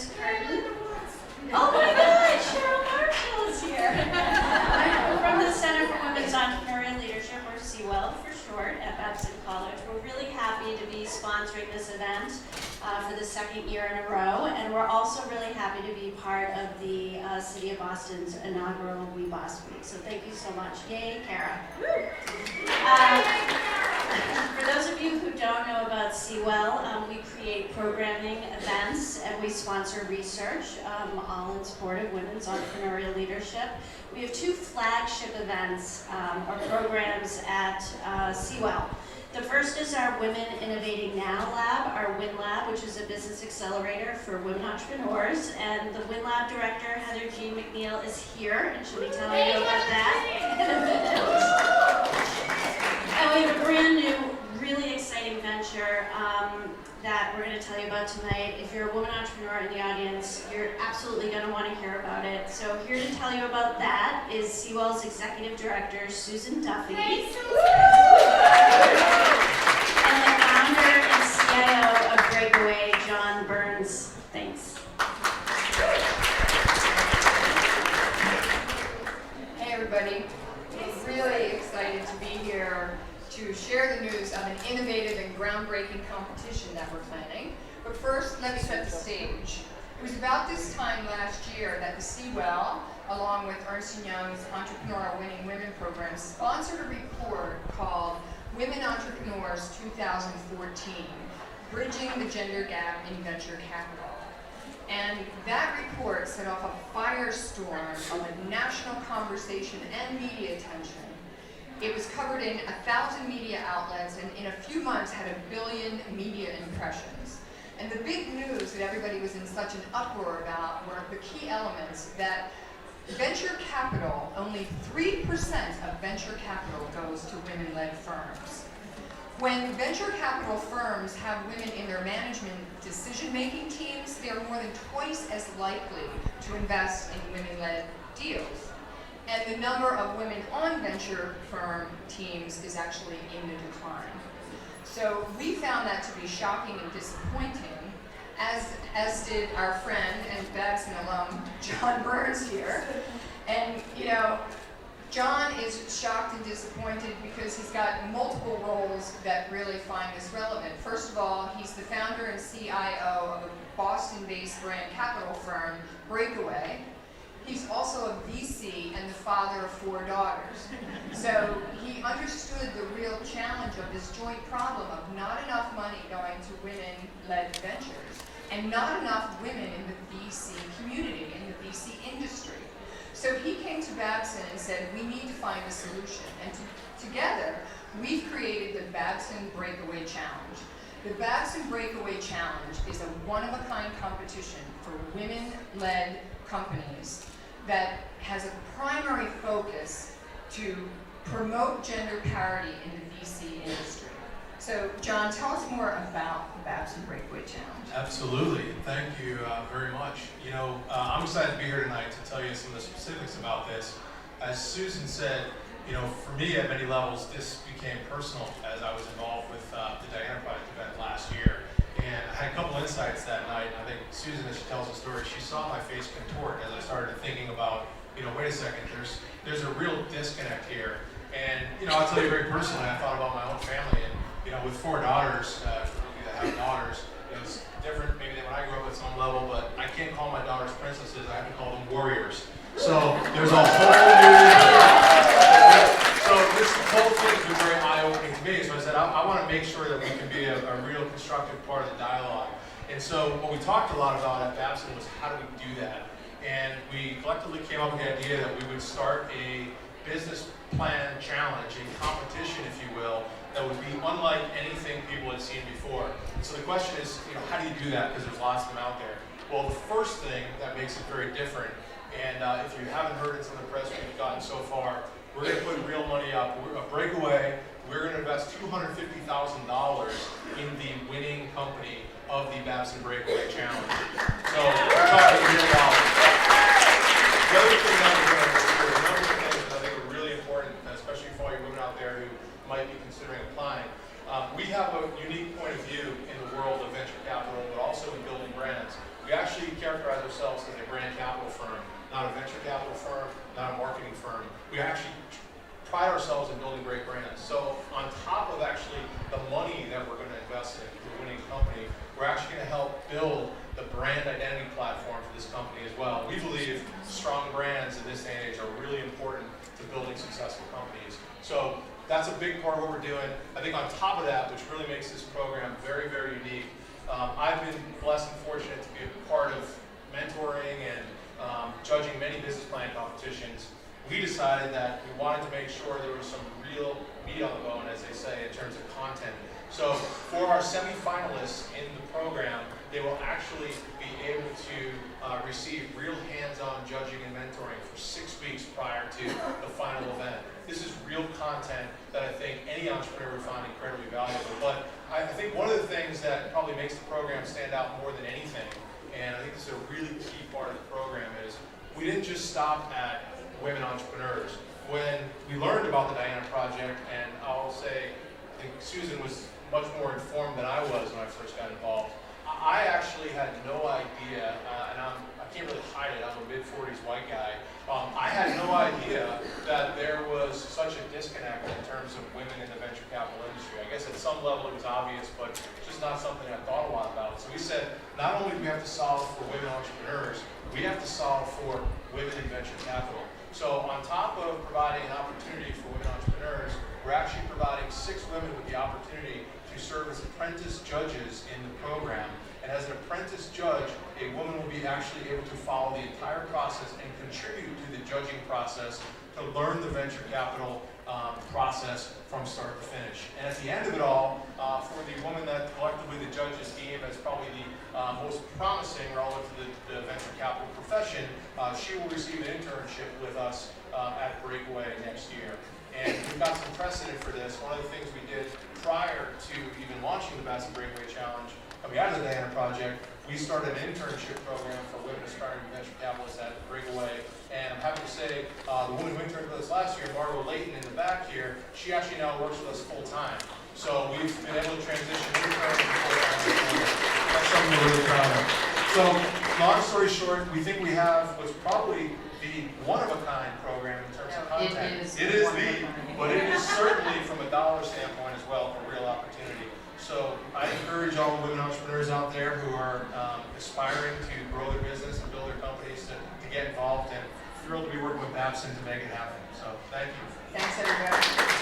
this curtain. Oh my God, Cheryl Marshall is here. I'm from the Center for Women's Entrepreneurial Leadership, or CWEL for short, at Babson College. We're really happy to be sponsoring this event for the second year in a row, and we're also really happy to be part of the City of Boston's inaugural We Boss Week. So thank you so much. Yay, Kara. For those of you who don't know about CWEL, we create programming events and we sponsor research, all in support of women's entrepreneurial leadership. We have two flagship events or programs at CWEL. The first is our Women Innovating Now Lab, our WIN Lab, which is a business accelerator for women entrepreneurs. And the WIN Lab director, Heather G. McNeil, is here, and she'll be telling you about that in a minute. And we have a brand new, really exciting venture that we're going to tell you about tonight. If you're a woman entrepreneur in the audience, you're absolutely going to want to hear about it. So here to tell you about that is CWEL's Executive Director, Susan Duffy. And the founder and CIO of Breakaway, John Burns. Thanks. Hey everybody, I'm really excited to be here to share the news of an innovative and groundbreaking competition that we're planning. But first, let me set the stage. It was about this time last year that the CWEL, along with Ernst & Young's Entrepreneurial Winning Women program, sponsored a report called Women Entrepreneurs 2014, Bridging the Gender Gap in Venture Capital. And that report set off a firestorm of a national conversation and media attention. It was covered in 1,000 media outlets and in a few months had 1 billion media impressions. And the big news that everybody was in such an uproar about were the key elements that venture capital, only 3% of venture capital goes to women-led firms. When venture capital firms have women in their management decision-making teams, they are more than twice as likely to invest in women-led deals. And the number of women on venture firm teams is actually in the decline. So we found that to be shocking and disappointing, as did our friend and Babson alum, John Burns here. And you know, John is shocked and disappointed because he's got multiple roles that really find this relevant. First of all, he's the founder and CIO of a Boston-based brand capital firm, Breakaway. He's also a VC and the father of 4 daughters. So he understood the real challenge of this joint problem of not enough money going to women-led ventures and not enough women in the VC community, in the VC industry. So he came to Babson and said, we need to find a solution. And together, we've created the Babson Breakaway Challenge. The Babson Breakaway Challenge is a one-of-a-kind competition for women-led companies that has a primary focus to promote gender parity in the VC industry. So, John, tell us more about the Babson Breakaway Challenge. Absolutely. Thank you very much. You know, I'm excited to be here tonight to tell you some of the specifics about this. As Susan said, you know, for me at many levels, this became personal as I was involved with the Diana Project event last year. And I had a couple insights that night. I think Susan, as she tells the story, she saw my face contort as I started thinking about, you know, wait a second, there's a real disconnect here. And, you know, I'll tell you very personally, I thought about my own family. And, you know, with 4 daughters, for those of you that have daughters, you know, it's different maybe than when I grew up at some level, but I can't call my daughters princesses, I have to call them warriors. So there's a whole new... So this whole thing has been very eye-opening to me. So I said, I want to make sure that we can be a real constructive part of the dialogue. And so what we talked a lot about at Babson was how do we do that? And we collectively came up with the idea that we would start a business plan challenge, a competition, if you will, that would be unlike anything people had seen before. And so the question is, you know, how do you do that? Because there's lots of them out there. Well, the first thing that makes it very different, and if you haven't heard it, some of the press we've gotten so far, we're going to put real money up. We're a Breakaway. We're going to invest $250,000 in the winning company of the Babson Breakaway Challenge. So we're talking real dollars. The other thing that we're going to do, there's a number of things that I think are really important, especially for all you women out there who might be considering applying. We have a unique point of view in the world of venture capital, but also in building brands. We actually characterize ourselves as a brand capital firm, not a venture capital firm, not a marketing firm. We actually pride ourselves in building great brands. So on top of actually the money that we're going to invest in the winning company, we're actually going to help build the brand identity platform for this company as well. We believe strong brands in this day and age are really important to building successful companies. So that's a big part of what we're doing. I think on top of that, which really makes this program very, very unique, I've been blessed and fortunate to be a part of mentoring and judging many business plan competitions. We decided that we wanted to make sure there was some real meat on the bone, as they say, in terms of content. So for our semi-finalists in the program, they will actually be able to receive real hands-on judging and mentoring for 6 weeks prior to the final event. This is real content that I think any entrepreneur would find incredibly valuable. But I think one of the things that probably makes the program stand out more than anything, and I think this is a really key part of the program, is we didn't just stop at women entrepreneurs. When we learned about the Diana Project, and I'll say, I think Susan was much more informed than I was when I first got involved. I actually had no idea, and I can't really hide it, I'm a mid-40s white guy. I had no idea that there was such a disconnect in terms of women in the venture capital industry. I guess at some level it was obvious, but just not something I thought a lot about. So we said, not only do we have to solve for women entrepreneurs, we have to solve for women in venture capital. So on top of providing an opportunity for women entrepreneurs, we're actually providing 6 women with the opportunity to serve as apprentice judges in the program. And as an apprentice judge, a woman will be actually able to follow the entire process and contribute to the judging process to learn the venture capital process from start to finish. And at the end of it all, for the woman that collectively the judges deem as probably the most promising relative to the venture capital profession, she will receive an internship with us at Breakaway next year. And we've got some precedent for this. One of the things we did prior to even launching the Babson Breakaway Challenge, coming out of the Diana Project, we started an internship program for women aspiring venture capitalists at Breakaway. And I'm happy to say the woman who interned with us last year, Margot Layton in the back here, she actually now works with us full time. So we've been able to transition interns to full-time. That's something we're really proud of. So long story short, we think we have what's probably the one-of-a-kind program in terms of content. It is the, but it is certainly from a dollar standpoint as well a real opportunity. So I encourage all the women entrepreneurs out there who are aspiring to grow their business and build their companies to get involved, and thrilled to be working with Babson to make it happen. So thank you. Thanks, everybody.